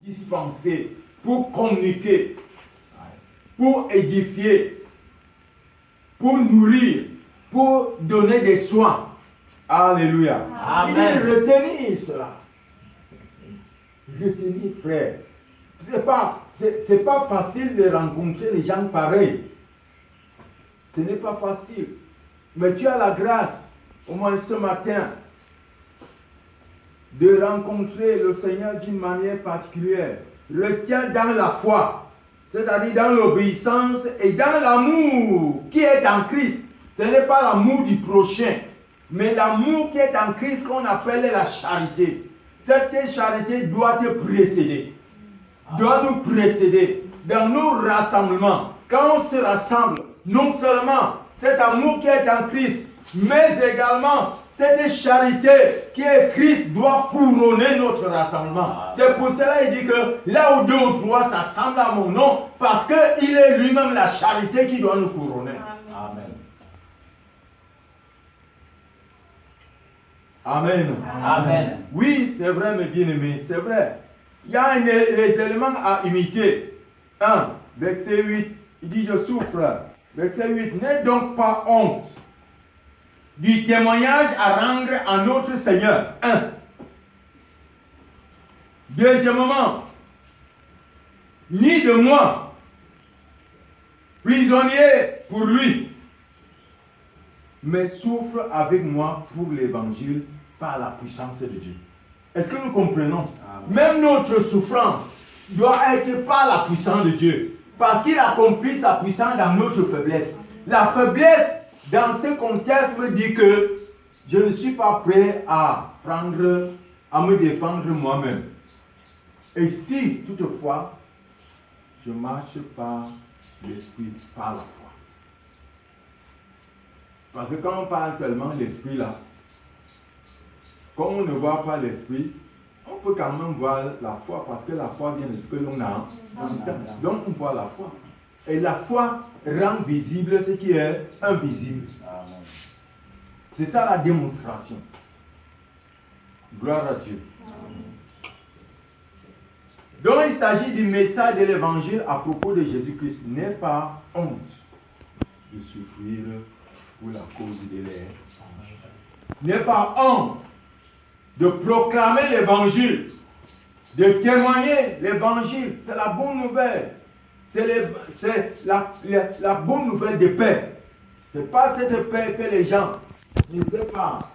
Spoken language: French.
dispenser, pour communiquer, pour édifier, pour nourrir, pour donner des soins. Alléluia. Amen. Il dit retenir cela. Retenir, frère. C'est pas facile de rencontrer les gens pareils. Ce n'est pas facile. Mais tu as la grâce, au moins ce matin, de rencontrer le Seigneur d'une manière particulière. Retiens dans la foi, c'est-à-dire dans l'obéissance et dans l'amour qui est en Christ. Ce n'est pas l'amour du prochain, mais l'amour qui est en Christ qu'on appelle la charité. Cette charité doit te précéder, doit nous précéder dans nos rassemblements. Quand on se rassemble, non seulement cet amour qui est en Christ, mais également cette charité qui est Christ doit couronner notre rassemblement. C'est pour cela qu'il dit que là où deux ou trois s'assemblent à mon nom, parce qu'il est lui-même la charité qui doit nous couronner. Amen. Amen. Amen. Oui, c'est vrai, mes bien-aimés, c'est vrai. Il y a les éléments à imiter. 1, verset 8, il dit je souffre. Verset 8, n'aie donc pas honte du témoignage à rendre à notre Seigneur. 1. Deuxièmement, ni de moi, prisonnier pour lui, mais souffre avec moi pour l'évangile par la puissance de Dieu. Est-ce que nous comprenons? Amen. Même notre souffrance doit être par la puissance de Dieu, parce qu'il accomplit sa puissance dans notre faiblesse. La faiblesse, dans ce contexte, veut dire que je ne suis pas prêt à me défendre moi-même. Et si, toutefois, je marche par l'esprit, par la foi. Parce que quand on parle seulement de l'esprit là, comme on ne voit pas l'esprit, on peut quand même voir la foi, parce que la foi vient de ce que l'on a entend. Donc on voit la foi. Et la foi rend visible ce qui est invisible. Amen. C'est ça la démonstration. Gloire à Dieu. Amen. Donc il s'agit du message de l'évangile à propos de Jésus-Christ. N'aie pas honte de souffrir pour la cause de l'air. N'aie pas honte de proclamer l'évangile, de témoigner l'évangile. C'est la bonne nouvelle. C'est la bonne nouvelle de paix. Ce n'est pas cette paix que les gens ne savent pas.